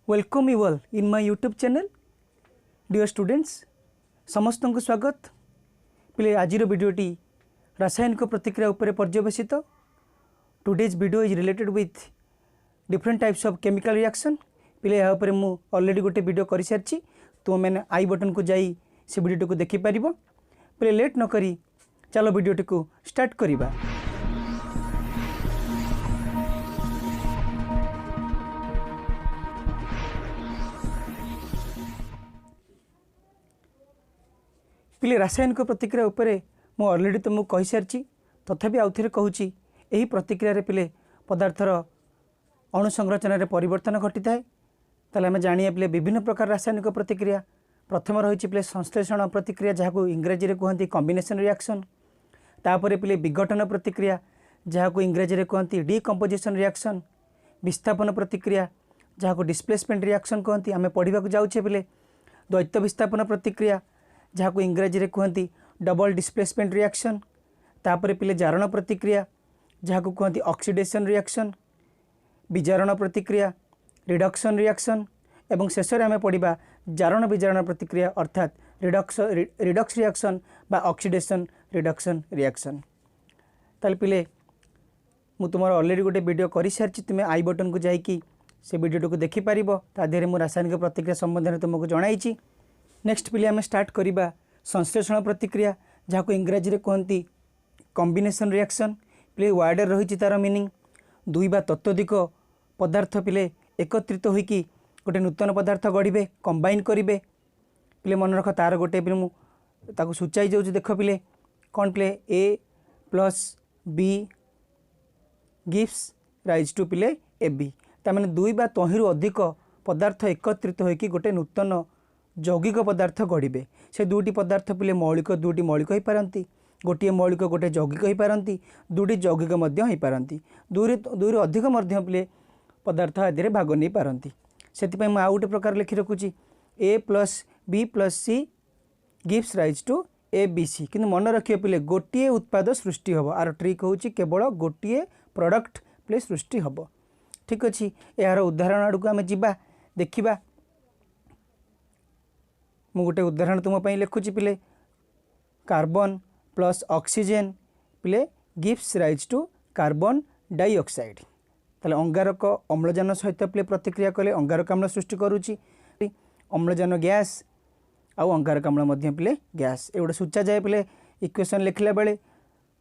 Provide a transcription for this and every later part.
Welcome you all in my YouTube channel dear students समस्त को स्वागत पिले आज वीडियोटी रासायनिक प्रतिक्रिया उपर पर्यवेसित today's video is related with different types of chemical reaction पिले यहाँ पर मु ऑलरेडी गोटे वीडियो कर सारी तुम मैंने आई बटन को जाई से वीडियो को देखि पारिबो पिले लेट न करी चलो वीडियोटी को स्टार्ट करिबा। पिले रासायनिक प्रतिक्रिया उपरे मु ऑलरेडी तुमको कहि सारी तथापि आउ थे कहूँ यही प्रतिक्रिया रे पिले पदार्थर अणु संरचना रे परिवर्तन घटी थाए ताले आम जानिए पिले विभिन्न प्रकार रासायनिक प्रतिक्रिया प्रथम रही पिले संश्लेषण प्रतिक्रिया जहाँ इंग्राजी रे कहते कॉम्बिनेशन रिएक्शन तापर पिले विघटन प्रतिक्रिया जहाँ इंग्राजी रे कहते डिकम्पोजिशन रिएक्शन विस्थापन प्रतिक्रिया जहाँ डिस्प्लेसमेंट रिएक्शन कहते आम पढ़ा जाऊे पिले द्वैत विस्थापन प्रतिक्रिया जहाँ इंग्राजी रे कहती डबल डिस्प्लेसमेंट रिएक्शन तापर पिले जारण प्रतिक्रिया जहाँ कहती ऑक्सीडेशन रिएक्शन विजारण प्रतिक्रिया रिडक्शन रिएक्शन एवं शेष में आम पढ़ा जारण विजारण प्रतिक्रिया अर्थात रिडक्स रिएक्शन बा ऑक्सीडेशन रिडक्शन रिएक्शन। ताल पिले मु तुम ऑलरेडी गोटे वीडियो कर सारी तुम्हें आई बटन को जाकि से वीडियो को देखिपार तादेह मु रासायनिक प्रतिक्रिया संबंध में तुमको जनाई। नेक्स्ट पिले आम स्टार्ट करवा संश्लेषण प्रतिक्रिया जहाँ इंग्राजी रे कहती कॉम्बिनेशन रिएक्शन पिले वर्ड रही तार मीनिंग दुई बा तत्वधिक पदार्थ पिले एकत्रित होइकी गोटे नूतन पदार्थ गढ़े कंबाइन करेंगे पिले मन रख तार गोटे पिले मुझे सूचाई जाऊँ देख पिले कौन पिले A plus B gives rise to पिले ए बी तार दुई बा तहिंरु अधिक पदार्थ एकत्रित होइकी गोटे नूतन यौगिक पदार्थ गढ़े से दुईटी पदार्थ पिले मौलिक दुईटी मौलिक हो पारती गोटे मौलिक गोटे यौगिक हो पारती दुईटी यौगिक हो पारती दुई अधिक पिले पदार्थ आदि भाग नहीं पारती से आउ गोटे प्रकार लिखि रखुची A plus B plus C gives rise to A B C कि मन रखिए पिले गोटे उत्पाद सृष्टि हम आर ट्रिक हूँ केवल गोटे प्रोडक्ट पिले सृष्टि हम। ठीक अच्छे यार उदाहरण आड़ को आम जा देखा मु गोटे उदाहरण तुम लिखुची पिले कार्बन प्लस ऑक्सीजन पिले gives rise to carbon dioxide ताले अंगारक अम्लजान सहित पिले प्रतिक्रिया कले अंगारक अम्ल सृष्टि करुच्ची अम्लजान गैस आउ अंगारक अम्ल पिले गैस ए गोटे सूचा जाए पिले इक्वेशन लिखला बेले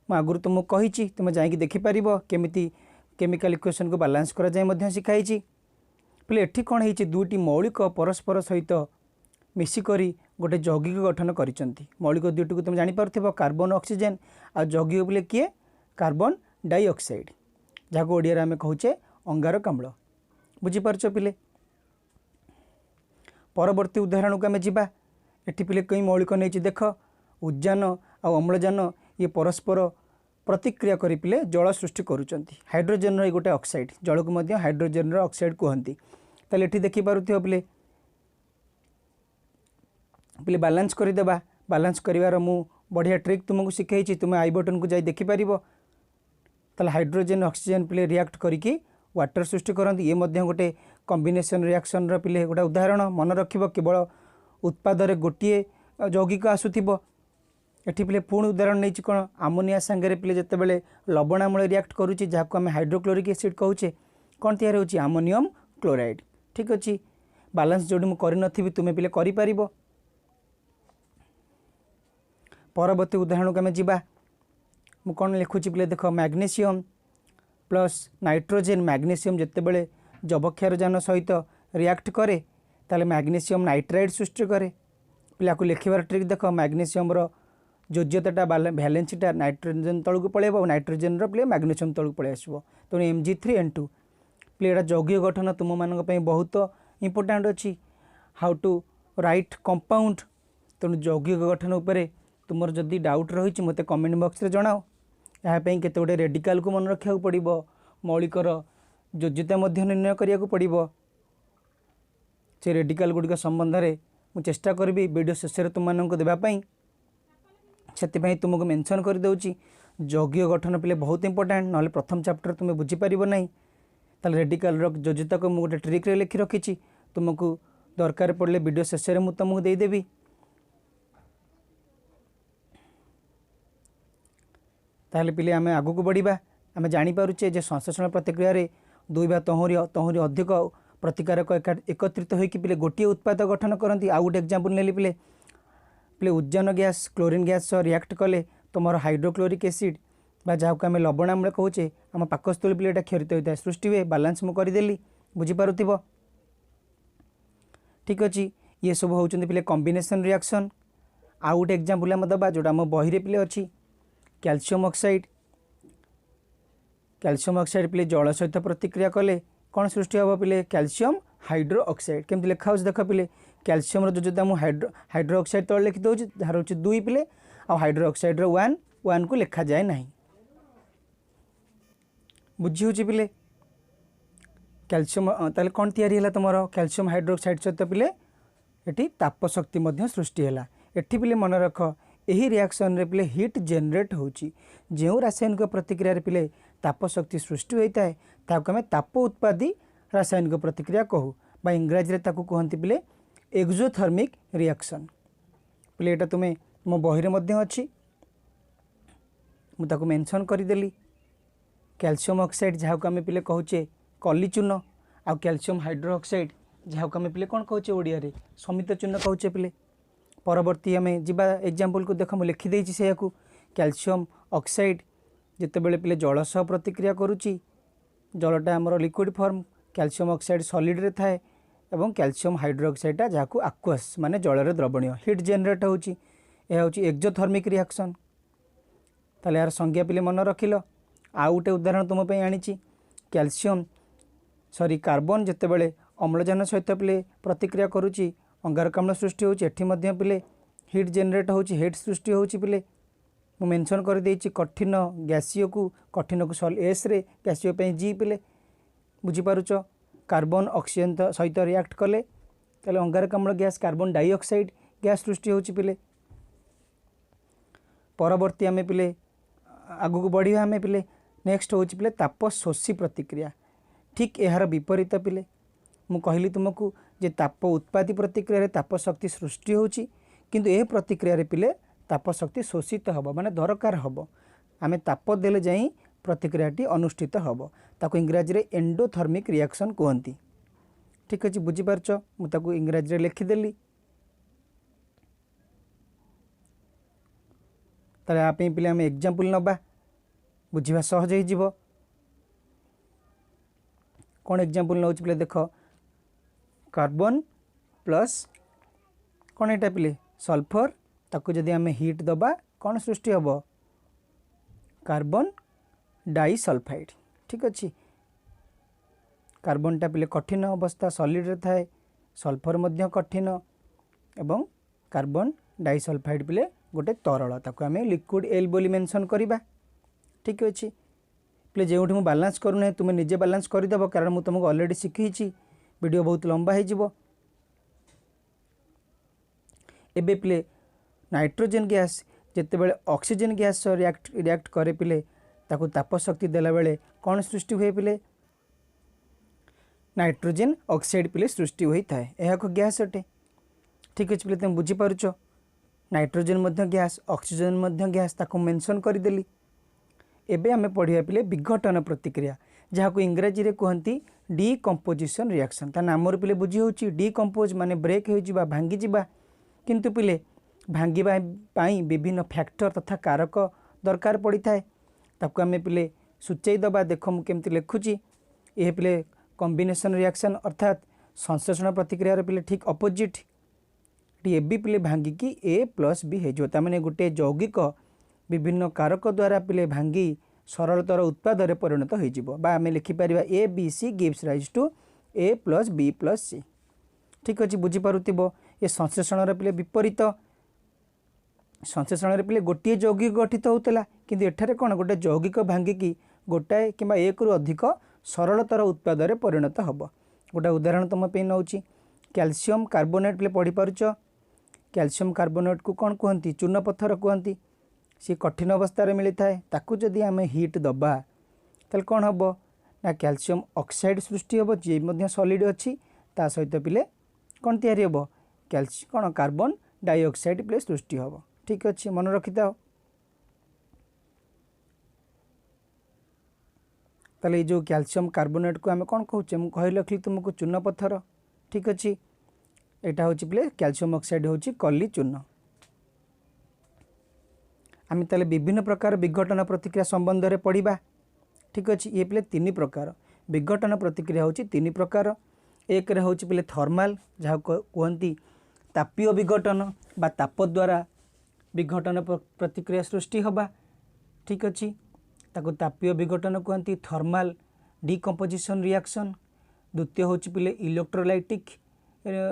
मु आगुरी तुमको कही तुम जाकि देखिपार केमिति केमिकल इक्वेशन को बालांस करा जाए शिखाई पिले एठी कौन होती दुईटी मौलिक परस्पर सहित मिसिकरी गोटे यौगिक गठन करिसेंती मौलिक दुईटी को तुम जापर कार्बन ऑक्सीजन आ यौगिक बोले किए कार्बन डाइऑक्साइड जहाँ ओडिया आम कहूचे अंगारक अम्ल बुझीपार पिले। परवर्ती उदाहरण को आम जा एटी पिले कई मौलिक नहीं देख उद्जान आ अम्लजान ये परस्पर प्रतिक्रिया करी पिले जल सृष्टि करुँच हाइड्रोजेन गोटे ऑक्साइड जल को हाइड्रोजेन ऑक्साइड कहती ताले एटी देखिपार पिले पिले बालांस करदेबा बालांस करिवार मु बढ़िया ट्रिक तुमको शिखाई तुम आई बटन को जाई देखिपार ताले हाइड्रोजेन ऑक्सीजन पिले रिएक्ट करिकी वाटर सृष्टि करती ये गोटे कॉम्बिनेशन रिएक्शन रो पिले गोटे उदाहरण मन रखिबो केवल उत्पाद रे गोटे यौगिक आसुथिबो एठी पिले पुणी उदाहरण नहीं कौन आमोनिया सांगे पिले जिते बड़े लवण आम्ल रिएक्ट करुच्ची जहाँ आम हाइड्रोक्लोरिक एसिड कहूचे कौन तैयार होची आमोनियम क्लोराइड। ठीक अच्छे बालांस जोड़ी मुझे करनी तुम्हें पिले करिपार। परवर्ती उदाहरण को आम जा मु कौन लिखुची पिले देख मैग्नेशियम प्लस नाइट्रोजेन मैग्नेशियम जिते बड़े जबक्षारजान सहित रिएक्ट करे ताले मैग्नेशियम नाइट्राइड सृष्टि करे पिला को लिखिबार ट्रिक देख मैग्नेशियम योज्यता भैलेंसीटा नाइट्रोजेन तलू पलैब नाइट्रोजेन पिले मैग्नेशियम तलू पलि आसो तेणु Mg3N2 पिले यहाँ यौगिक गठन तुम मानी बहुत इंपोर्टाट अच्छी हाउ टू राइट कंपाउंड तेणु यौगिक गठन उपरे तुमर जदि डाउट रही मत कमेंट बॉक्स रे जनाओ यहाँ केते गोटे रेडिकल को मन रखा पड़ो मौलिकर योज्यता निर्णय करा पड़ो से रेडिकल गुड़िक संबंध में मुझे चेष्टा करी वीडियो शेष में तुमको देवाई से तुमको मेंशन कर दूची यौगिक गठन पिले बहुत इंपोर्टाट ना प्रथम चैप्टर तुम्हें बुझीपार ना रेडिकल योज्यता को मुझे ट्रिक रे लिखि रखी तुमको दरकार पड़े वीडियो शेष में मुझे तुमको देदेवी। ताहले पिले आम आग को बढ़ा आम जापे जे संश्लेषण प्रतिक्रिया रे दुई बा तहुरी अधिक प्रतिकारक एकत्रित होकर पिले गोटे उत्पाद गठन करती। आउ गोटे एग्जांपल नेली पिले पिले Ujjain gas chlorine gas react कले तुम हाइड्रोक्लोरिक एसिड बा जहाँ को आम लवणाम्ल कहूचे आम पाकस्थली पिले ये क्षरित होता है सृष्टि हुए बालांस मुझे करदेली बुझीपार। ठीक अच्छे ये सब होती पिले कॉम्बिनेशन रिएक्शन। आउ गोटे एग्जांपल आम दबा जोटा आम बही पिले अच्छी कैल्शियम ऑक्साइड पिले जल सहित प्रतिक्रिया कले कौन सृष्टि हम पिले कैल्शियम हाइड्रो ऑक्साइड केमती लिखा देख पिले कैल्शियम जो मुझे हाइड्रो ऑक्साइड तले लिखी दूसरी जार हूँ 2 पिले आ हाइड्रो ऑक्साइड 1 को लिखा जाए ना बुझी हूँ पिले कैल्शियम ताले कौन तैयारी तुम कैल्शियम हाइड्रोक्साइड सहित पिले ये ताप शक्ति सृष्टि है। एठी पिले मन रख यही रिएक्शन रे पिले हीट जेनरेट होची जो रासायनिक प्रतिक्रिया रे पिले ताप शक्ति सृष्टि होता है ताको आम ताप उत्पादी रासायनिक प्रतिक्रिया कहू बा इंग्राजी रे ताको कहते पिले एक्सोथर्मिक रिएक्शन। पिले एटा तुम्हें मो बही रे अच्छी मुझे मेंशन करदेली कैल्शियम ऑक्साइड जहाँ को आम पिले कहूचे कली चून आ कैल्शियम हाइड्रो ऑक्साइड जहाँ को आम पिले कौन कहूचे ओडिया रे समित चून कहूचे पिले। परवर्ती आम जीवा एग्जांपल को देख मुझे लिखिदे से कैल्शियम ऑक्साइड जितेबाला पिले जल सह प्रतिक्रिया करुच्ची जलटा आमर liquid form calcium oxide solid रे थाए एवं कैल्शियम हाइड्रोक्साइडटा जहाँ को आक्वस माने जल द्रवणीय हीट जेनरेट होची यह होची एक्सोथर्मिक रिएक्शन। ताले यार संज्ञा पिले मन रखिल। आउ गोटे उदाहरण तुम पे आनी कैल्शियम कार्बन जितेबाला अम्लजान सहित पिले प्रतिक्रिया करुच्ची अंगारकाम्ल सृष्टि होची एठी मध्य पिले हीट जेनरेट होची हीट सृष्टि होची पिले मु मेंशन कर देछि कठिन गैसीय को कठिन को सॉल एस रे गैसीय पे जी पिले बुझी पारुछ कार्बन ऑक्सीजन सहित रिएक्ट कले ताले अंगारकाम्ल गैस कार्बन डाइऑक्साइड गैस सृष्टि होची पिले। परवर्ती आमे पिले आगु को बढ़िया आमे पिले नेक्स्ट होची पिले ताप शोषी प्रतिक्रिया। ठीक यार विपरीत पिले मु कहली तुमको जे ताप उत्पादी प्रतिक्रिया रे ताप शक्ति सृष्टि होची किंतु ए प्रतिक्रिया रे पिले ताप शक्ति शोषित हब माने दरकार हब आमे ताप देले जाई प्रतिक्रियाटी अनुष्ठित हब ताको इंग्राजी रे एंडोथर्मिक रिएक्शन कहती। ठीक अच्छे बुझीपारछ मु ताको इंग्राजी रे लिखिदेली ताले आपे पिले आमे एग्जांपल नबा बुझीबा सहज हो जिवो। कौन एग्जांपल नौ पिले देख कार्बन प्लस कौन एटा पिले सल्फर ताको जदि आमे हीट दबा कौन सृष्टि हब कार्बन डाइसल्फाइड। ठीक अच्छे कार्बनटा पिले कठिन अवस्था सॉलिड रे थाए सल्फर मध्य कठिन एवं कार्बन डाइसल्फाइड पिले गोटे तरल ताको आमे लिक्विड एल बोली मेंशन करिबा। ठीक अच्छे पिले जो मु बालांस करूना तुम्हें निजे बालांस करदेव कारण मुझे तुमको ऑलरेडी शिखी वीडियो बहुत लंबा हो। एबे पिले नाइट्रोजन गैस जितेबाला ऑक्सीजन गैस रिएक्ट करे पिले ताको ताप शक्ति देला बेले कौन सृष्टि हुए पिले नाइट्रोजन ऑक्साइड पिले सृष्टि होता है यह एक गैस अटे। ठीक अच्छे पिले तुम बुझीपारुछ नाइट्रोजन मध्य गैस ऑक्सीजन मध्य गैस ताको मेंशन करदेली। एबे आमे पढ़िया पिले विघटन प्रतिक्रिया जहाँ को इंग्राजी रे कहती डिकम्पोजिशन रिएक्शन ता नाम पिले बुझी होची डिकम्पोज माने ब्रेक हो जिबा भांगी जिबा किंतु पिले भांगिबा पाई विभिन्न फैक्टर तथा कारक दरकार पड़ी थाए ताको आमे पिले सूचाई दबा देख मु केमती लिखुची ये पिले कॉम्बिनेशन रिएक्शन अर्थात संश्लेषण प्रतिक्रिया रे पिले ठीक अपोजिट ए बी पिले भांगिकी ए प्लस बी हो जो माने गोटे यौगिक विभिन्न कारक द्वारा पिले भांगी सरलतर उत्पाद रे परिणत हो आम लिखिपर A B C gives rise to A plus B plus C. ठीक अच्छे बुझीपारुव ये संश्लेषण पिले विपरीत संश्लेषण पिले गोटे यौगिक गठित होता किंतु एठारे कौन गोटे यौगिक भांगिकी गोटाए कि एक रु अधिक सरलतर उत्पाद रे परिणत हम। गोटे उदाहरण तुम पे नौ कैल्शियम कार्बोनेट पिले पढ़ी पारुछ कैल्शियम कार्बोनेट को कौन कहती चून पत्थर कहती सी कठिन अवस्था रे मिली थाए ताकू जदि आमे हीट दबा ताल कौन हम ना कैल्शियम ऑक्साइड सृष्टि हम जी मध्य सॉलिड अच्छी ता सहित पिले कौन तैयारी हम कौन कार्बन डाइऑक्साइड पिले सृष्टि हम। ठीक अच्छे मन रखी था। ताले ये जो कैल्शियम कार्बोनेट को आम कौन कहे मुझे कही रखी तुमको चून पत्थर। ठीक अच्छे यहाँ हूँ पिले कैल्शियम ऑक्साइड हूँ कली चून। आम ताले विभिन्न प्रकार विघटन प्रतिक्रिया संबंध में पढ़ा। ठीक अच्छे ये पिले तीन प्रकार विघटन प्रतिक्रिया हूँ तीन प्रकार। एक हूँ पिले थर्माल जहाँ कहती तापीय विघटन बा ताप द्वारा विघटन प्रतिक्रिया सृष्टि हवा। ठीक अच्छे ताको तापीय विघटन कहती थर्माल डिकम्पोजिशन रिएक्शन। द्वितीय हूँ पिले इलेक्ट्रोलाइटिक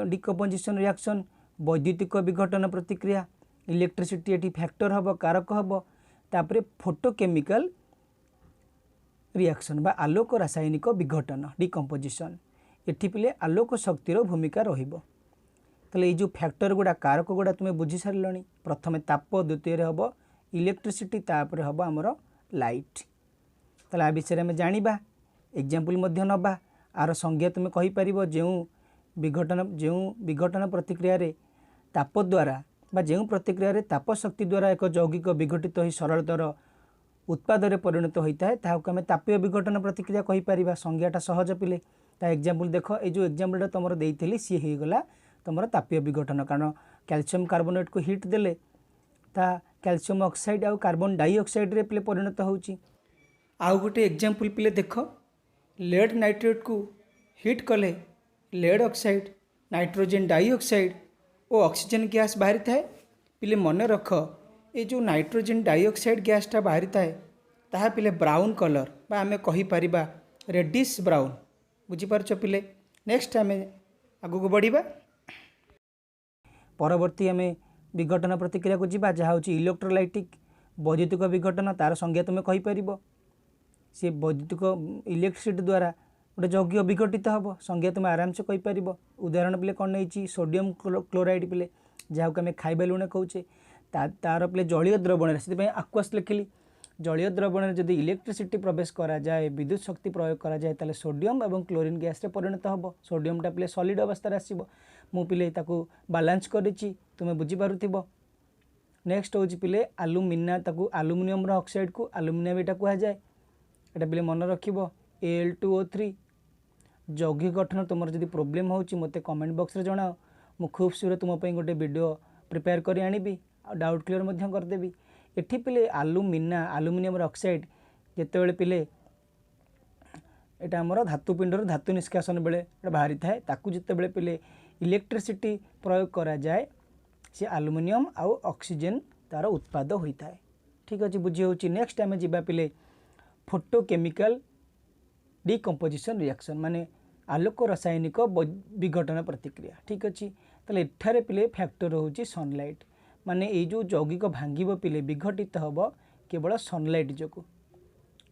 डिकम्पोजिशन रिएक्शन वैद्युतिक विघटन प्रतिक्रिया इलेक्ट्रिसिटी एटी फैक्टर हम कारक हम। तापरे फोटोकेमिकल रिएक्शन बा आलोक रासायनिक विघटन डिकम्पोजिशन एटी पिले आलोक शक्तिर भूमिका रहिबो। ताले ये जो फैक्टर गुड़ा कारक गुड़ा तुम्हें बुझी सारे प्रथम ताप द्वितीय हम इलेक्ट्रिसिटी तापर हम आमर लाइट। ताले आ विषय में जानिबा एग्जांपल मध्य नबा आर संज्ञा तुम्हें कहि परिबो जो विघटन प्रतिक्रिया रे ताप द्वारा बा जो प्रतिक्रिया रे ताप शक्ति द्वारा एक यौगिक विघटित हो सरलतर उत्पाद परिणत होता है ताकू आम तापीय विघटन प्रतिक्रिया कहि परिबा। संज्ञाटा सहज पिले ता एग्जांपल देख ये जो एग्जांपल तुम देइथिली सी हो गला तुम तापीय विघटन कारण कैल्शियम कार्बोनेट को हिट देले ता कैल्शियम ऑक्साइड आउ कार्बन डाइऑक्साइड रे पिले परिणत होउची। आउ गोटे एग्जांपल पिले देख लेड नाइट्रेट को हिट कले लेड ऑक्साइड नाइट्रोजन डाइऑक्साइड और ऑक्सीजन गैस बाहरी थाए। पिले मन रख ये जो नाइट्रोजन डाइऑक्साइड गैसटा बाहरी थाए ताहा पिले ब्राउन कलर बा आमे कहि परिबा रेडिश ब्राउन बुझीपारछ पिले। नेक्स्ट आम आगू को बढ़िबा परवर्ती आम विघटन प्रतिक्रिया को जीवा जहाँ हूँ इलेक्ट्रोलाइटिक वैद्युतिक विघटन तार संज्ञा तुम्हें कहि परिबो सी वैद्युतिक इलेक्ट्रिसिटी द्वारा गोटे यौगिक विघटित हम संज्ञा तुम्हें आराम से कहीपर। उदाहरण पिले कौन नहीं सोडियम क्लोराइड पिले जहाँ को आम खाइबा लुण कहे तार पिले जलीय द्रवण से आक्वास लिखिली जलीय द्रवण जदि इलेक्ट्रिसिटी प्रवेश करा जाए विद्युत शक्ति प्रयोग करा जाए ताले सोडियम और क्लोरीन गैस रे परिणत हम। सोडियमटा पिले सॉलिड अवस्था आसो मु पिले ताकू बालांस करिछि तुम्हें बुझीपारुथिबो। नेक्स्ट हूँ पिले आलुमिना ताकू आलुमिनियम ऑक्साइड को आलुमिनियम एटा कह जाए एटा पिले मन रखिबो Al2O3 यौगिक गठन तुम जदि प्रोब्लेम हो मते कमेंट बॉक्स रे जणाओ मु खूब शीघ्र तुम गोटे वीडियो प्रिपेयर करी आनिबी डाउट क्लियर मध्य करदेवी। एठी पिले आलुमिना आलुमिनियम ऑक्साइड जेतेबेले पिले एटा हमर धातुपिंडर धातु निष्कासन बेले बाहरी थाए ताकू जेतेबेले पिले इलेक्ट्रिसिटी प्रयोग करा जाए से आलुमिनियम आउ ऑक्सीजन तार उत्पाद होता है। ठीक अच्छे बुझी होची। नेक्स्ट आम जीवा पिले फोटोकेमिकल डिकम्पोजिशन रिएक्शन माने आलोक रासायनिक विघटन प्रतिक्रिया। ठीक अच्छे ताले एठारे पिले फैक्टर होची सनलाइट माने ये जो यौगिक भांगिब पिले विघटित हम केवल सनलाइट जो।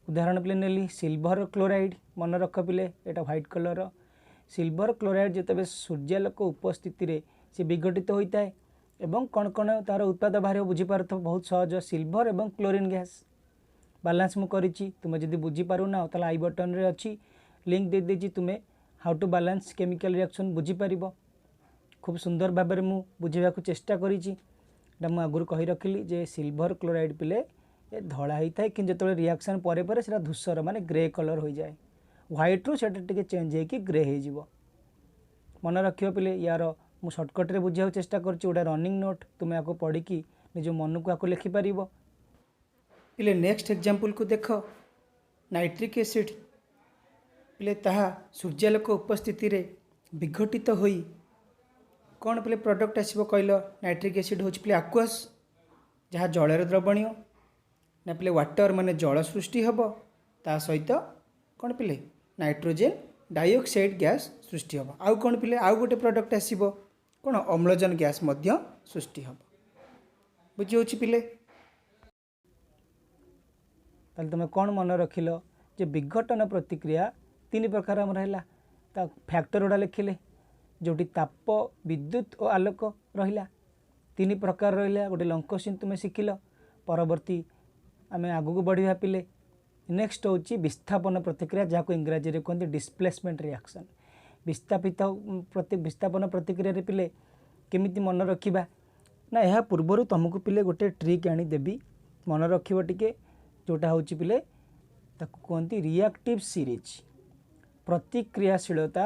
उदाहरण पिले नेली सिल्वर क्लोराइड मन रख पिले एटा व्हाइट कलर सिल्वर क्लोराइड जिते सूर्यालोक उपस्थिति रे से विघटित होता है एवं कौन कौन तार उत्पाद बाहर बुझीपार बहुत सहज सिल्वर एवं क्लोरीन गैस बालांस मुझे तुम्हें जब बुझीपारूना ताला आई बटन रे अच्छी लिंक दे देछि तुम्हें how to balance chemical reaction बुझीपार खूब सुंदर भाव में मुझे बुझेबा चेष्टा करी आगुरी कही रखिली जे सिल्वर क्लोराइड पिले ये धड़ा होता है कि जो रिएक्शन पर से धूसर माने ग्रे कलर हो जाए व्हाइट रू से चेंज होगी ग्रे हो मन रखियो पिले यार मु सर्टकट रे बुझाऊ चेष्टा करछि गोटे रनिंग नोट तुम्हें आपको पढ़ी निज मन को आपको लिखिपार पिले। नेक्स्ट एग्जांपल को देख नाइट्रिक एसिड पिले ताहा सूर्यालोक उपस्थिति रे विघटित होई कौन पिले प्रोडक्ट आसो कहल नाइट्रिक एसिड हूँ पिले आक्वास जहाँ जलर द्रवणीय ना पिले वाटर माने जल सृष्टि हम ता सहित कौन पिले नाइट्रोजन डाइऑक्साइड गैस सृष्टि हम आउ कौन पिले आउ गोटे प्रोडक्ट आसो कौन अम्लजान गैस मध्य सृष्टि हम बुझी हो पिले। ताले तुम कौन मन रखिल जे विघटन प्रतिक्रिया तीन प्रकार आम रहा फैक्टर गुड़ा लिखिले जोटी ताप विद्युत और आलोक रहा तीन प्रकार रहा गोटे लंकोसिन तुम्हें शिखिल परवर्ती आम आगू को बढ़िया पिले। नेक्स्ट हूँ विस्थापन प्रतिक्रिया जहाँ को इंग्राजी में कहते डिस्प्लेसमेंट रिएक्शन विस्थापन प्रतिक्रिया पिले केमिति मन रखिबा ना यह पूर्वर तुमको पिले गोटे ट्रिक आनी देबी मन रखिबो टिके जोटा होची पिले ताकू कहती रिएक्टिव सीरीज प्रतिक्रियाशीलता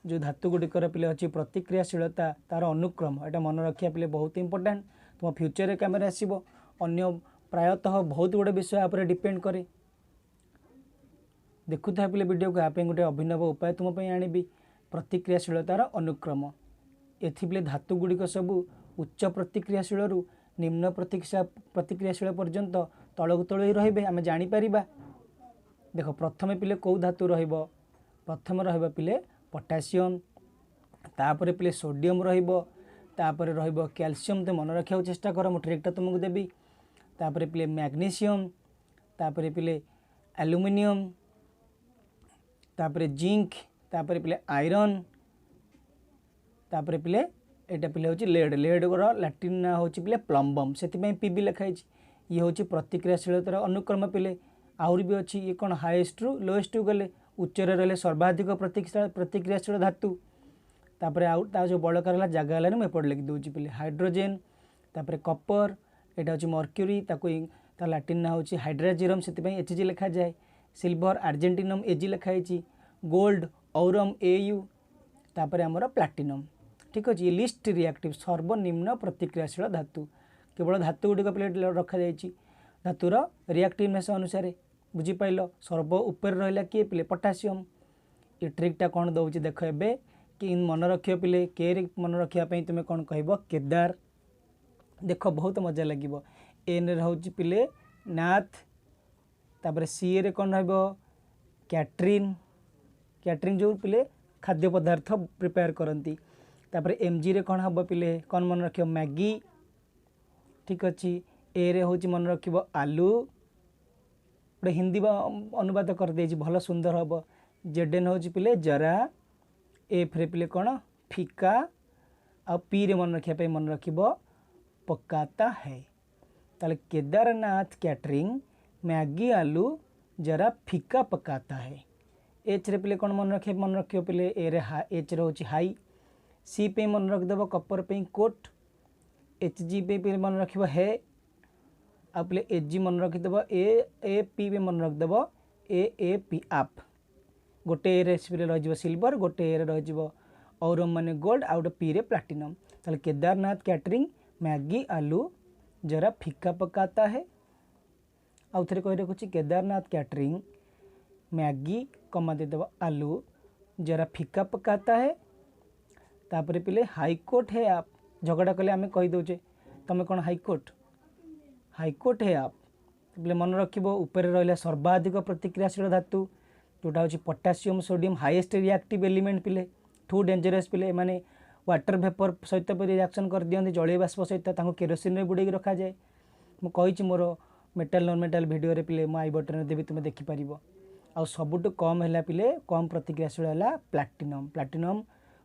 जो धातु गुड़िकर पिले अच्छी प्रतिक्रियाशीलता तार अनुक्रम एटा मन रखिया पिले बहुत इंपोर्टेंट तुम फ्यूचर रे कैमरा आसीबो अन्य प्रायतः बहुत गुड़े विषय आप डिपेंड करे देखुता पिले वीडियो को आप गोटे अभिनव उपाय तुम आनिबी प्रतिक्रियाशीलतार अनुक्रम एथि पिले धातु गुड़िक सबू उच्च प्रतिक्रियाशील रु निम्न प्रतिक्रियाशील पर्यंत तलकु तल ही रहिबे आमे जानि परिबा देखो प्रथमे पिले कौ धातु रहिबो प्रथम रहिबो पिले पोटासियम तापर पिले सोडियम रहिबो तापर रहिबो कैल्शियम तो मन रखिया चेष्टा कर मु ट्रिकटा तुमको देबी तापर पिले मैग्नीशियम तापर पिले एल्युमिनियम तापर जिंक तापर पिले आयरन तापर पिले एटा पिले होची लेड रो लैटिन ना होची पिले प्लम्बम सेति पई पीबी लिखाई ये होची प्रतिक्रियाशीलतार अनुक्रम पिले आउरी भी अच्छी ये कौन हाईएस्ट रु लोएस्ट गले उच्च रहे सर्वाधिक प्रतिक्रियाशील धातु तापर आउ ता जो बड़का रहा जगह है मुझे लिखि दूसरी पिले हाइड्रोजेन तापर कपर एटा होची मर्क्यूरी ताको ता लैटिन ना होची हाइड्राजिरम से एचजी लिखा जाए सिल्वर आर्जेंटिनम एजी लिखाई गोल्ड औरम एयू तापर आमर प्लाटिनम ठीक अच्छे लिस्ट रिएक्टिव सर्वनिम्न प्रतिक्रियाशील धातु केवल धातु गुड़िक प्लेट रखा जाइए धातुर रिएक्टिवनेस अनुसार बुझीपाल सर्व उपर रहा किए पिले पोटासियम ये ट्रिकटा कौन दौर देख ए कि मन रख पिले के मन रखापी तुम्हें कौन कह केदार देख बहुत मजा लगे एन रोचे पिले नाथ तापर सी रे कौन रैट्रिन कैटरिंग जो पिले खाद्य पदार्थ प्रिपेयर करती तापर एमजी रे कौन हम पिले कौन मन रख मैगी ठीक अच्छे ए रे हूँ मन रख आलू गोटे हिंदी अनुवाद कर दे भल सुंदर हम जेडेन हूँ पिले जरा एफ रे पिले कौन फिका आ पी रे मन रखापी मन रख पकाता है ताले केदारनाथ कैटरिंग मैगी आलू जरा फीका पकाता है एच रे पिले कौन मन रख पिले ए रे एच रे हूँ हाई सी पे मन रखदेव कपर पे कोट एच जी पे मन रख है आ पिले एच जी मन रखिदेव ए पी पे मन रखदेव ए पी आप गोटे ए रे रही सिल्वर गोटे ए रे रही औरम माने गोल्ड आ गोटे पी रे प्लाटिनम ताले केदारनाथ कैटरिंग मैगी आलू जरा फीका पकाता है आउ थे कही रखुची केदारनाथ कैटरिंग मैगी कमा देदेव आलू जरा फीका पकाता है तापर पिले हाईकोर्ट है आप झगड़ा कले आम कहीदे तुम कौन हाईकोर्ट है आप पिले मन रखिबो ऊपर रहा सर्वाधिक प्रतिक्रियाशील धातु जोटा हूँ potassium sodium highest reactive element पिले टू डेंजरस पिले माने वाटर वेपर सहित रिएक्शन कर दियंती जलीय बाष्प सहित केरोसिन बुड़े रखा जाए मुझे मोर मेटाल नॉन मेटाल वीडियो पिले मो आई बटन देवी तुम देखिपार आ सबुठ कम है पिले कम प्रतिक्रियाशील है प्लाटिनम प्लाटिनम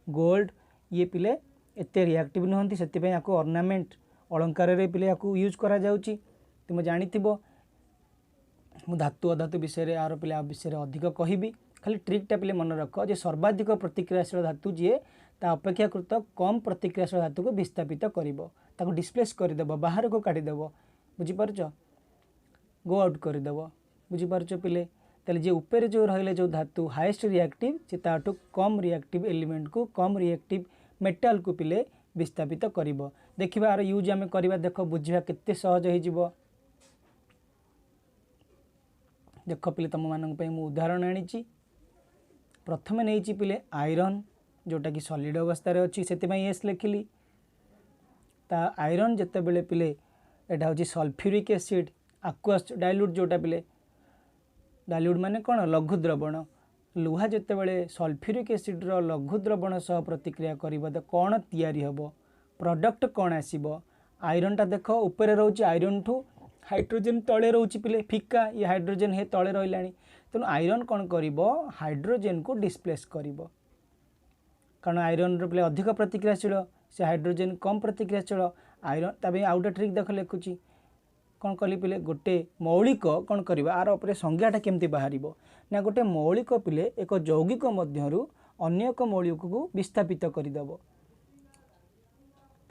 गोल्ड ये पिले एते रिएक्टिव नुहंती से आपको ऑर्नामेंट अलंकार रे पिले आपको यूज करा जाउची तुम जानिथिबो मु धातु अधातु विषय यार पिले आ विषय अधिक कहबी खाली ट्रिकटा पिले मन रख जे सर्वाधिक प्रतिक्रियाशील धातु जी ता अपेक्षाकृत कम प्रतिक्रियाशील धातु को विस्थापित करिवो ताको डिस्प्लेस करदेव बाहर को काटिदेव बुझीपारछ गो आउट करदेव बुझीपारछ पिले ताले जे ऊपर जो रहिले जो धातु हाईएस्ट रिएक्टिव से ताठू कम रिएक्टिव एलिमेंट को कम रिएक्टिव मेटाल को पिले विस्थापित करिवो देखिबा आर यूज आमे करबा देख बुझिबा केते सहज होई जिवो देख पिले तुम मानक पे मु उदाहरण आनी प्रथम नहीं पिले आयरन जोटा कि सॉलिड अवस्था रे अछि सेति पई एस लिखिली ता आयरन जते बेले पिले एटा होची सल्फ्यूरिक एसिड aqueous डाइल्यूट जोटा पिले डाइल्यूट माने कौन लघु द्रवण लुहा जिते बड़े सल्फ्यूरिक एसिड लघु द्रवण सह प्रतिक्रिया कर कौन तैयारी हम प्रोडक्ट कौन आसब आयरनटा देख ऊपर रोचे आयरन ठू हाइड्रोजेन तले रोचे पिले फिका ये हाइड्रोजेन हे तले रहा तेणु आयरन कौन कर हाइड्रोजेन को डिस्प्लेस कर कारण आयरन पिले अधिक प्रतिक्रियाशील से हाइड्रोजेन कम प्रतिक्रियाशील आयरन तब आउ गोटे ट्रिक देख लिखुची कौन कली पिले गोटे मौलिक कौन करवा आर उपरे संज्ञाटा केमती बाहर ना गोटे मौलिक पिले एक यौगिक मध्यरु अन्य एक मौलिक को विस्थापित करदेव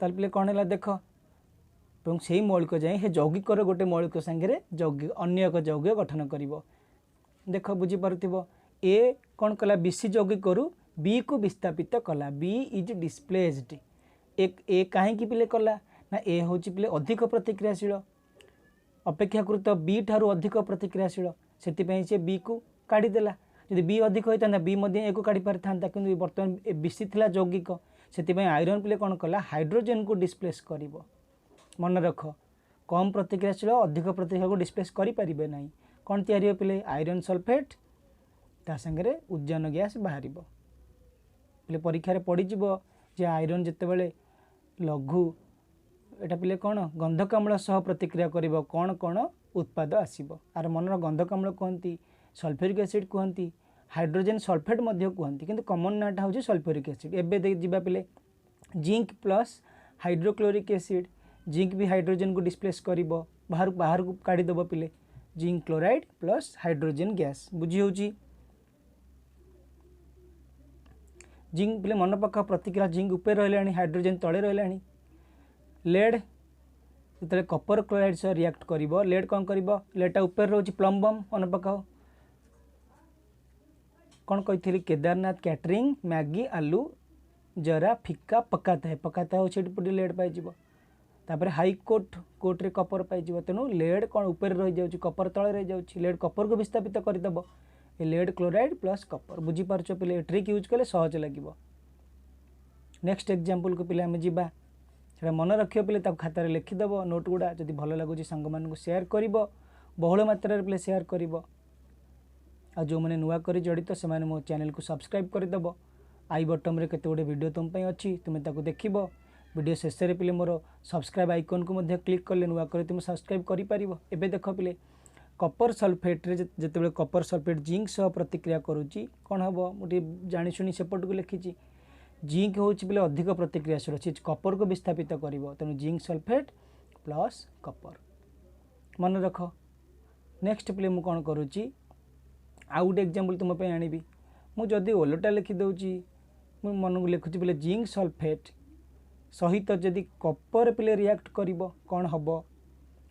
ताल पे कौन है देख से मौलिक जाए हे यौगिकर गोटे मौलिक सांगे अन्य एक यौगिक गठन कर देख बुझीपार ए कौन कला बीसी यौगिक बी को विस्थापित कला बी इज डिस्प्लेस्ड ए कहीं पिले कला ना ए हूँ पिले अधिक प्रतिक्रियाशील अपेक्षाकृत बी ठारू अधिक प्रतिक्रियाशील से बी को काढ़ीदेला जब बी अधिक होता बी ए को काढ़ी पारि था कि बर्तमान बीसी थिला यौगिक से आयरन पिले कौन कला हाइड्रोजेन को डिस्प्लेस कर मन रख कम प्रतिक्रियाशील अधिक प्रतिक्रिया को डिस्प्लेस करें ना कौन तैयारी पिले आयरन सल्फेट ता संगे उद्जान गैस बाहर पिले परीक्षा पड़ीज जे आयरन जितेबाला लघु एटा पिले कौन गंधक अम्ल सह प्रतिक्रिया करिबो कौन कौन उत्पाद आसीबो आर मनर गंधक अम्ल कहती सल्फ्यूरिक एसिड कहती हाइड्रोजेन सल्फेट कहती किंतु कॉमन नाटा हूँ सल्फ्यूरिक एसिड एबे जीवा पिले zinc plus hydrochloric acid zinc भी हाइड्रोजेन को डिस्प्लेस करिबो बाहर को काढ़ी दबो पिले zinc chloride plus hydrogen gas बुझी होची जिंक पिले मन पका प्रतिक्रिया जिंक ऊपर रहा हाइड्रोजेन तले रहा लेड जो कपर क्लोराइड सह रिएक्ट करिबो लेड कौन करिबो लेडटा ऊपर रोची प्लम्बम मन पकाओ कौन कही केदारनाथ कैटरिंग मैगी आलू जरा फिका पकाता हो पटे लेड पाई तापर हाईकोर्ट कोर्ट रे कपर पाई तेणु लेड कौन ऊपर रही जाऊँ कपर तले रही जाऊँ लेड कपर को विस्थापित करदेव लेड क्लोराइड प्लस कपर बुझीपार पिले ट्रिक यूज कले सहज लगे नेक्स्ट एग्जांपल को पिले आम जा मन रख पिले खातार लिखिदेव नोट गुड़ा जब भल लगुच सांग मान सेयार कर बहुल मात्रा पिले सेयार कर आ जो मैंने नुआ कर जड़ित से मो चैनल को सब्सक्राइब करदेव आई बटन में केते गुडे वीडियो तुम अच्छी तुम्हें ताको देखिब वीडियो शेष में पिले मोर सब्सक्राइब आइकन को मध्य क्लिक कले नुआ कर तुम सब्सक्राइब कर एबे देख पिले कपर सल्फेट रे जिते कपर सल्फेट जिंक सह प्रतिक्रिया करुच्ची कौन हम मुझे जाशुनी सेपट को लिखी जिंक हूँ पिले अधिक प्रतिक्रियाशील अच्छी कपर को विस्थापित कर तेणु जिंक सल्फेट प्लस कपर मन रख नेक्स्ट पिले मु कौन करुच्ची आउ गोटे एग्जांपल तुम आनी मुझे ओलटा लिखिदे मु मन को लिखुची पिले जिंक सल्फेट सहित जदि कपर पिले रिएक्ट कर कौन हम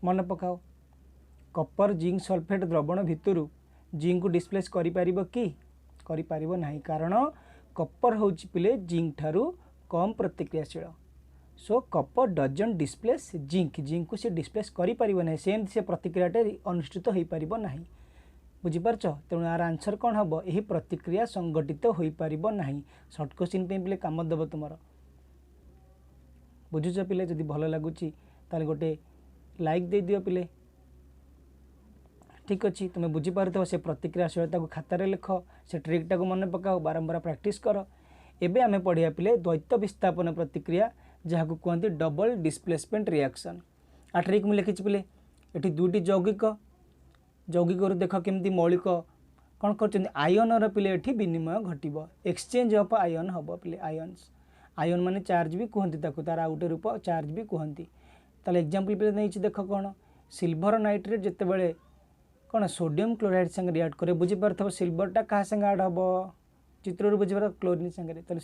मन पकाओ कपर जिंक सल्फेट द्रवण भितर जिंक को डिस्प्लेस करिपारिबो नाही कारण कपर हूँ पिले जिंक ठारू कम प्रतिक्रियाशील सो कपर डजंट डिस्प्लेस जिंक को से डिस्प्लेस करें सेम से प्रतिक्रियाटे अनुष्ठित हो पारिबो नाही बुझीपारछ तेणु यार आंसर कौन हम यही प्रतिक्रिया संगठित हो पारिबो नाही शॉर्ट क्वेश्चन पे पिले काम देव तुम बुझुच पिले जदि भल लगुच ताले गोटे लाइक दे दियो पिले ठीक अच्छे तुम्हें बुझीपार से प्रतिक्रियाशीलता को खातार लिख से ट्रिकटा को मन पकाओ बारंबार प्रैक्टिस कर एबे आमे पढ़िया पिले द्वैत विस्थापन प्रतिक्रिया जहाँ को कहते डबल डिस्प्लेसमेंट रिएक्शन आ ट्रिक मुझे लिखी पिले ये दुईटी यौगिक देख केमती मौलिक कौन कर आयन पिले ये विनिमय घटब एक्सचेंज ऑफ आयन हम पिले आयन्स आयन माने चार्ज भी कहती तार आउटे रूप चार्ज भी कहती ताले एग्जांपल पिले नहीं देख कौन सिल्वर नाइट्रेट जितेबाला कौन सोडियम क्लोराइड संगे रिएक्ट करे बुझीपार सिल्वरटा क्या संगे आड हम चित्र बुझीपार क्लोरीन संगे तो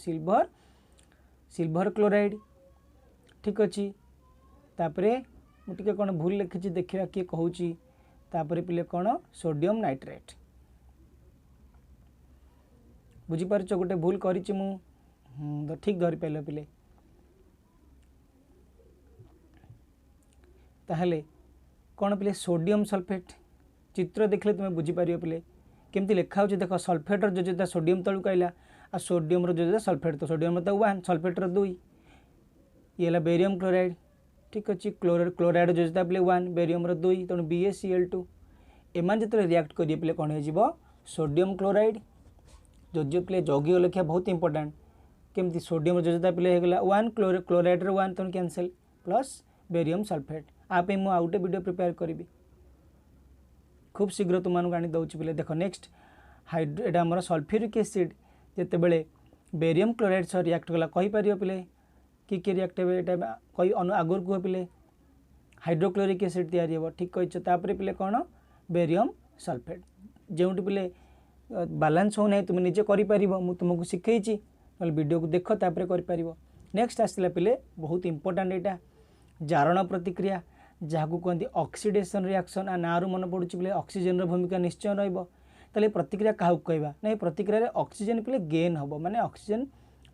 सिल्वर क्लोराइड ठीक अच्छे तापर मुझे कौन भूल लिखी देखा किए कहूँ तापर पिले कौन सोडियम नाइट्रेट बुझीपार गोटे भूल कर ठीक धरी पाइल पिले ताहले कौन पिले सोडियम सल्फेट चित्र देखले तुम्हें बुझीपार पिले केमती लिखा हो देख सल्फेटर जोजता सोडियम तलू आइला आ सोडियम जोजता सल्फेट तो सोडियम तो 1 सल्फेटर 2 ये बेरियम क्लोराइड ठीक अच्छे क्लोराइड जोजता पिले 1 बेरियम 2 तेणु BaCl2 एमान जो रिएक्ट करिए पिले कौन हो सोडियम क्लोराइड जो पिले यौगिक लिखा बहुत इंपोर्टेंट केमती सोडियम जोजता पिले होगा 1 क्लोराइड 1 तेणु कैंसल प्लस बेरियम सल्फेट आप मुझे आउटे वीडियो प्रिपेयर करी खूब शीघ्र तुमको आनी दौर पिले देख नेक्स्ट हाइड्रो आम सल्फ्यूरिक एसिड जिते बड़े बेरियम क्लोराइड सह रिएक्ट कला कहीपर पिले कि रिएक्ट हे कही आगुरी कह पिले हाइड्रोक्लोरिक एसिड तैयारी हो ठीक कही तापर पिले कौन बेरियम सल्फेट जो पिले बालांस हो ना तुम निजे कर तुमको शिखई ना वीडियो को देख तापर कर। नेक्स्ट आसला पिले बहुत इंपोर्टाट यहाँ जारण प्रतिक्रिया जहाँ कहते ऑक्सीडेशन रिएक्शन आ ना मन पड़ू पे ऑक्सीजन भूमिका निश्चय रही प्रतिक्रिया क्या कहवा ना प्रतिक्रिया ऑक्सीजन पे गेन हम माने ऑक्सीजन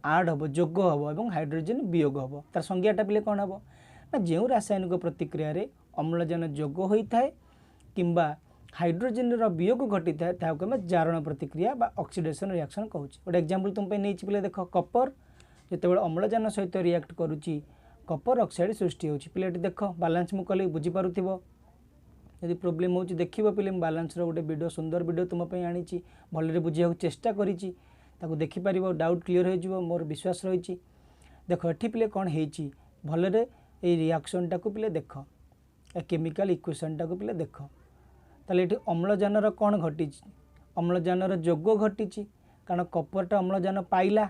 आड हम जोग हम और हाइड्रोजन वियोग हम तार संज्ञाटा पे कौन हम ना जो रासायनिक प्रतिक्रिया रे अम्लजान जोग होता है किंबा हाइड्रोजन वियोग घटी था आम जारण प्रतिक्रिया बा ऑक्सीडेशन रिएक्शन कहूँ। गोटे एग्जांपल तुम नहीं पे देख कपर जो अम्लजान सहित रिएक्ट करुच्ची कपर ऑक्साइड सृष्टि होची पिले देख बालांस मु कले बुझीपार यदि प्रोब्लेम हो देखिए पे बालांस गोटे वीडियो सुंदर वीडियो तुमपाई आनी भलरे बुझा चेष्टा करी देखिपार डाउट क्लीयर हो मोर विश्वास रही। देख ये पे कौन हो भलरे ये रिएक्शन टाक पे देख केमिकल इक्वेशन टाक पे देख ताले ये अम्लजान कौन घटी अम्लजान जोग घटी कारण कपरटा अम्लजान पाइला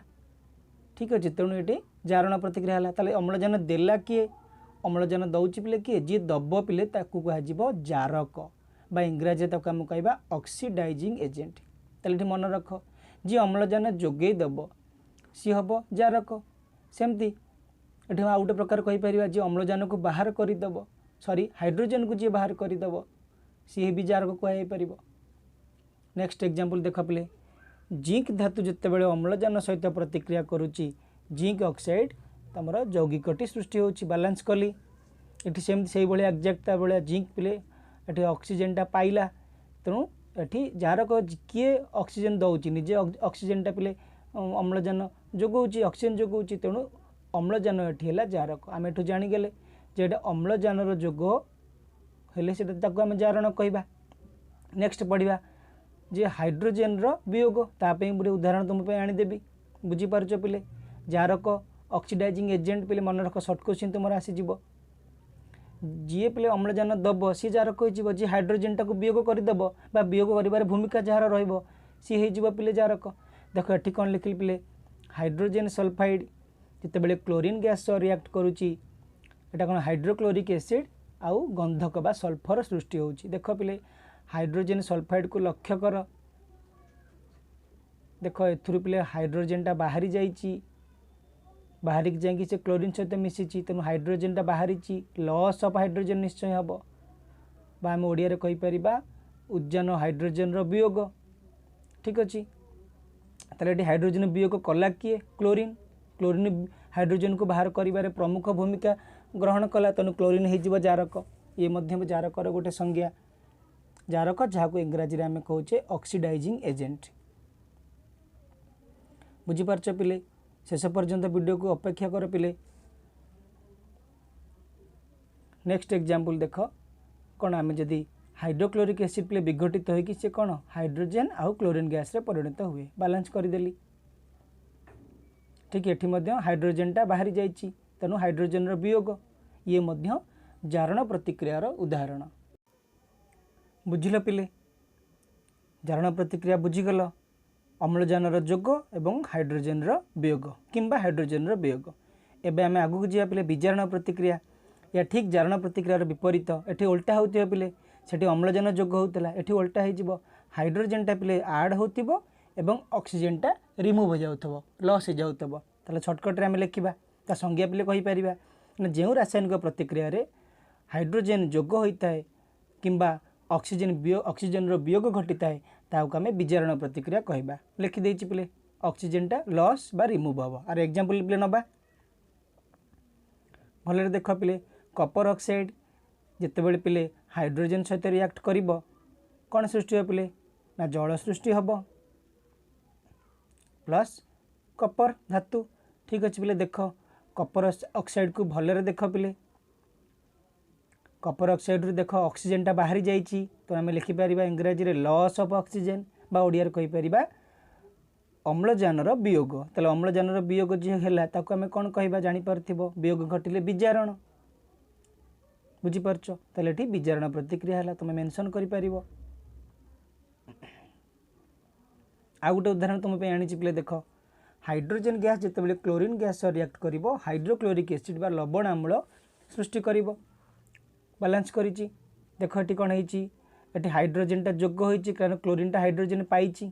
ठीक अच्छे तेणु ये जारण प्रतिक्रिया है ताले अम्लजान देला किए अम्लजान दौची पिले किए जी दब पिले कह जारक बा इंग्राजी आम कह ऑक्सीडाइजिंग एजेंट ताले मन रख जी अम्लजान जोगे दब सी हम जारक सेमती ये आउ गोटे प्रकार कहीपर जी अम्लजान को बाहर करदेव सॉरी हाइड्रोजन को जी बाहर करदेव सी भी जारक कहुपर। नेक्स्ट एग्जांपल देख पे जिंक धातु जितेबाला अम्लजान सहित प्रतिक्रिया करुच्ची जिंक ऑक्साइड तमर यौगिकटी सृष्टि होची बालांस कली ये सेमती से भाई एक्जाक्ट भाया जिंक पिले ये ऑक्सीजनटा पाइला तेणु ये जारक किए ऑक्सीजन दौची निजे ऑक्सीजनटा पिले अम्लजान जोगाऊँच ऑक्सीजन जोगाऊँच तेणु अम्लजान ये जारक आम एठू जाणीगले जे अम्लजान जोग हेले आम जारण कहवा। नेक्स्ट पढ़ा जे हाइड्रोजेन वियोग ताप गोटे उदाहरण तुम आनीदेवी बुझीपार पिले जारक ऑक्सीडाइजिंग एजेंट पे मन रख सर्ट क्वेश्चन तुम आसीज जी पे अम्लजान दब सी जारक हो जी हाइड्रोजेन टाक वियोग करदेव बा वियोग कर भूमिका जार सी हो पे जारक। देख ये कौन लिखिल पे हाइड्रोजेन सल्फाइड जितेबाला क्लोरीन गैस रिएक्ट करुच्ची एटा कौन हाइड्रोक्लोरिक एसिड आउ गंधक बा सल्फर सृष्टि होची। देख पे हाइड्रोजेन सल्फाइड को लक्ष्य कर देख एथुरु पे हाइड्रोजेनटा बाहरी जाइए बाहरिक जाकि से क्लोरीन सहित मिसी तेणु हाइड्रोजेनटा बाहरी लॉस ऑफ हाइड्रोजेन निश्चय हम बा आम ओडिया कहीपर उद्जान हाइड्रोजेन वियोग ठीक अच्छे ताले हाइड्रोजेन वियोग कला किए क्लोरीन क्लोरीन हाइड्रोजेन को बाहर कर प्रमुख भूमिका ग्रहण कला तेणु क्लोरीन हो जारक ये जारकर गोटे संज्ञा जारक जहाँ इंग्राजी आम कहे ऑक्सीडाइजिंग एजेंट बुझीपारच पिले शेष पर्यंत वीडियो को अपेक्षा कर पिले। नेक्स्ट एग्जांपल देख कौन आम जदि हाइड्रोक्लोरिक एसिड पे विघटित होगी सी कौन हाइड्रोजेन आउ क्लोरीन गैस रे परिणत हुए बालांस करदेली ठीक ये हाइड्रोजेनटा बाहरी जाइए तेणु हाइड्रोजेन वियोग ये जारण प्रतिक्रियार उदाहरण बुझिल पिले जारण प्रतिक्रिया बुझीगल अम्लजान जोग एवं हाइड्रोजेन वियोग किंबा हाइड्रोजेन वियोग। एबे आम आगू जा पे विजारण प्रतिक्रिया या ठीक जारण प्रतिक्रियार विपरीत ये उल्टा होता पिले से अम्लजान जोग होता ये उल्टा हो हाइड्रोजेनटा पे आड हो ऑक्सीजेनटा रिमूव हो जाऊ लॉस हो जाऊ सर्टकट्रे आम लिखा ता संज्ञा पे कहीपर जो रासायनिक प्रतिक्रिया रे हाइड्रोजेन जोग होता है किंबा ऑक्सीजन वियोग घटी है ताकू आम विजारण प्रतिक्रिया कहवा लिखिदे पे ऑक्सीजेनटा लॉस बा रिमूव हम आर एग्जांपल पे नवा भले देख पे कपर ऑक्साइड जितेबाला पे हाइड्रोजेन सहित रिएक्ट कर कौन सृष्टि हो पे ना जल सृष्टि हम प्लस कपर धातु ठीक अच्छे पे देख कपर ऑक्साइड को भलरे देख पे कपर ऑक्साइड रू देख ऑक्सीजेनटा बाहरी जाइए तो आम लिखिपर इंग्राजी रे लॉस ऑफ ऑक्सीजेन बा ओडिया कहीपर अम्लजान वियोग ताले अम्लजान वियोग जी है आम कौन कहवा जापर वियोग घटिले विजारण बुझीपारच ताले ये विजारण प्रतिक्रिया है तुम मेंशन कर आउ गोटे उदाहरण तुम आनी पे देख हाइड्रोजेन गैस जितेबाला क्लोरीन गैस रिएक्ट कर हाइड्रोक्लोरिक एसिड बा लवण आम्ल सृष्टि कर बालांस कर देख ये कौन है हाइड्रोजेनटा जोग हो कारण क्लोरीनटा हाइड्रोजेन पाई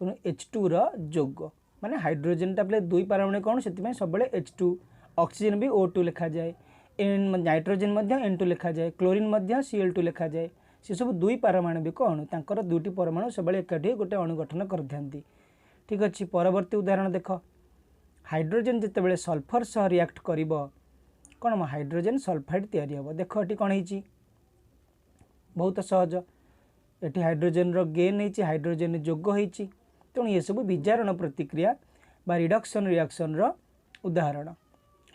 तेणु H2 रो जोग माने हाइड्रोजनटा पिले दुई पारमाणु कौन से सब H2 ऑक्सीजन भी O2 लिखा जाए नाइट्रोजन N2 लिखा जाए क्लोरीन Cl2 लिखा जाए से सब दुई पारमाणविक अणु तांकर दुईटी परमाणु सब एकाठी गोटे अणु गठन करथांती। ठीक अच्छे परवर्ती उदाहरण देख हाइड्रोजन जितेबाला सल्फर सह रिएक्ट करिबो कौन हाइड्रोजन सल्फाइड तैयारी हम देख ये कौन है बहुत सहज ये हाइड्रोजन रो गेन है हाइड्रोजन जोग होती तेणु ये सब विजारण प्रतिक्रिया बा रिडक्शन रिएक्शन रो उदाहरण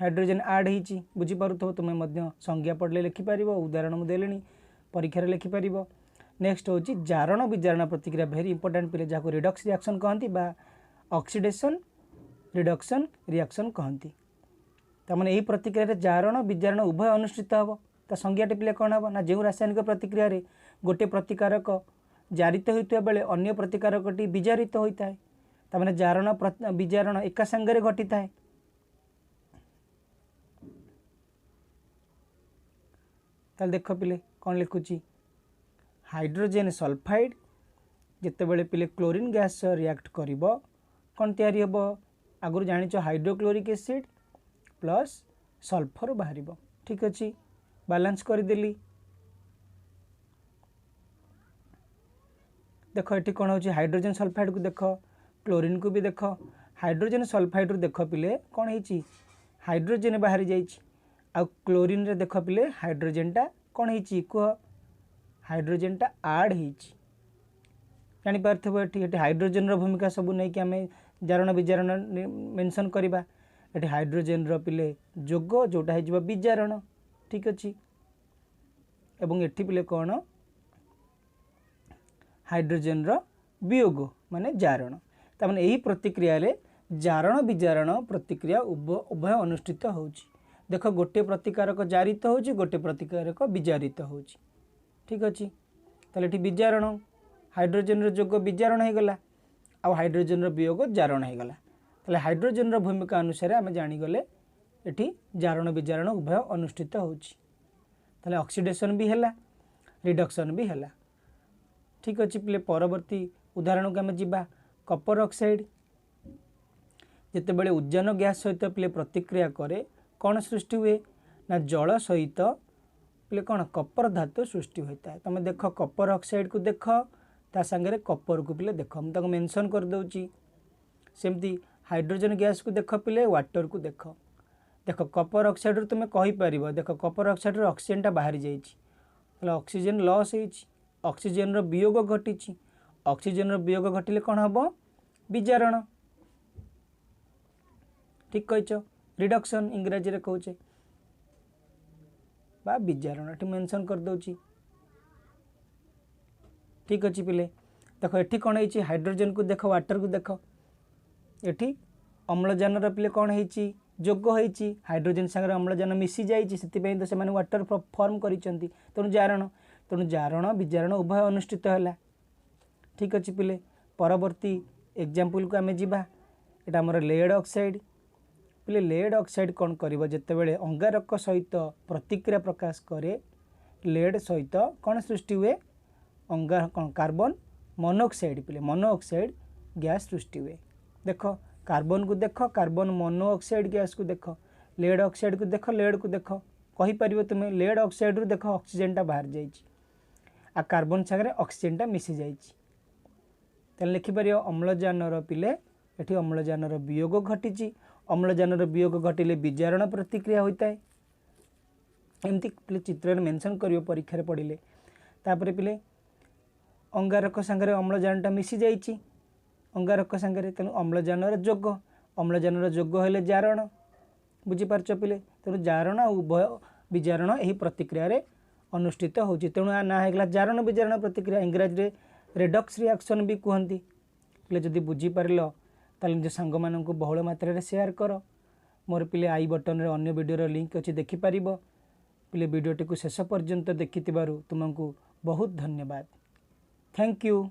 हाइड्रोजन आड होती बुझीपार तुम्हें संज्ञा पढ़ले लिखिपार उदाहरण मुझे परीक्षार लिखिपार। नेक्स्ट हूँ जारण विजारण प्रतिक्रिया भेरी इंपोर्टाट पिले जहाँ रिडक्स रिएक्शन कहती बा ऑक्सीडेशन रिडक्शन रिएक्शन कहती तमें यही प्रतिक्रिया जारण विजारण उभय अनुष्ठित हम ता संज्ञाटे पिले कौन हम ना जो रासायनिक प्रतिक्रिया रे गोटे प्रतिकारक जारित होता बेले अन्य प्रतिकारकटी विजारित होता है तमें जारण विजारण एका संगे घटी थाए। ताल देख पिले कौन लिखुची हाइड्रोजन सल्फाइड जितेबाला पिले क्लोरीन गैस रिएक्ट करिबो कौन तैयारी हम आगुरी जानिच हाइड्रोक्लोरिक एसिड प्लस सल्फर बाहर। ठीक अच्छे बैलेंस करदेली देख ये कौन हो हाइड्रोजन सल्फाइड को देख क्लोरीन को भी देख हाइड्रोजन सल्फाइड रू देख पिले कौन है हाइड्रोजन बाहरी जाइए क्लोरीन रे देख पिले हाइड्रोजनटा कौन है कह हाइड्रोजनटा आड होपारे ये हाइड्रोजन रो भूमिका सब नहीं कि आम जारण विजारण मेंशन करवा ये हाइड्रोजन रो पिले जोग जोटा है विजारण। ठीक अच्छे एवं एठी पिले कौन हाइड्रोजन रो वियोग माने जारण तमाने यही प्रतिक्रिया रे जारण विजारण प्रतिक्रिया उभय अनुष्ठित होउची। देख गोटे प्रतिकारक जारित होउची गोटे प्रतिकारक विजारित होउची। ठीक अच्छे ताले एठी विजारण हाइड्रोजन रो जोग विजारण हो गला आ हाइड्रोजन रो वियोग जारण हो गला ताले हाइड्रोजन रो भूमिका अनुसार आम जानीगले एठी जारण विजारण उभय अनुष्ठित होउची ताले ऑक्सीडेशन भी हैला रिडक्शन भी हैला। ठीक अच्छे पिले परवर्ती उदाहरण को आम जीवा कपर ऑक्साइड जितेबाला उद्जान गैस सहित पिले प्रतिक्रिया करे कौन सृष्टि हुए ना जल सहित पिले कौन कपर धातु सृष्टि होता है। तुम देख कपर ऑक्साइड को देख ता संगे कपर को पिले देख मुझे मेंशन कर दूची सेमती हाइड्रोजन गैस को देख पिले वाटर को देख देख कपर ऑक्साइड रू तुम कहीपर देख कपर ऑक्साइड ऑक्सीजन टा बाहरी जाइए ऑक्सीजन लॉस होइछि ऑक्सीजन रो वियोग घटी ऑक्सीजन रो वियोग घटिले कौन हम विजारण। ठीक कहीच रिडक्शन इंग्राजी रे कहूचे बा विजारण ये मेंशन कर दूची। ठीक अच्छे पिले देख ये कौन है हाइड्रोजन को देख वाटर को देख ये अम्लजान पिले कौन है जोग होती हाइड्रोजन सागर अम्लजान मिसी जाइए से से वाटर फॉर्म कर तेणु जारण विजारण उभय अनुष्ठित है। ठीक अच्छे पिले परवर्ती एग्जाम्पल को आम जीवा यहाँ आमर लेड ऑक्साइड पिले लेड ऑक्साइड कौन कर जितेबाला अंगारक सहित प्रतिक्रिया प्रकाश करे लेड सहित कौन सृष्टि हुए अंगार कौन कार्बन मोनोऑक्साइड पिले मोनोऑक्साइड गैस सृष्टि हुए। देख कार्बन को देख कार्बन मोनोऑक्साइड गैस को देख लेड ऑक्साइड को देख लेड को देख कहीपर तुम्हें लेड ऑक्साइड रू देख ऑक्सीजन टा बाहर जाइए आ कार्बन सागर ऑक्सीजन टा मिसी जाइए लिखिपर अम्लजान पिले ये अम्लजान वियोग घटी अम्लजान वियोग घटिले विजारण प्रतिक्रिया होता है एमती पिले चित्र मेंशन कर परीक्षा पढ़ले तापर पिले अंगारक सागर अम्लजान टा मिसी जाइए अंगारक सागर तेणु अम्लजान जोग हेले जारण बुझीपार पिले तेणु जारण उभय विजारण यही प्रतिक्रिया रे अनुष्ठित होची तेणु आ ना होगा जारण विजारण प्रतिक्रिया इंग्राजी रे रेडक्स रिएक्शन भी कहती पिले जदि बुझीपार ताले निज सांग माननकु बहुल मात्रा रे शेयर कर मोर पिले आई बटन रे अन्य वीडियो लिंक अच्छी देखिपार पिले वीडियोटी को शेष पर्यंत देखि तुमको बहुत धन्यवाद। Thank you.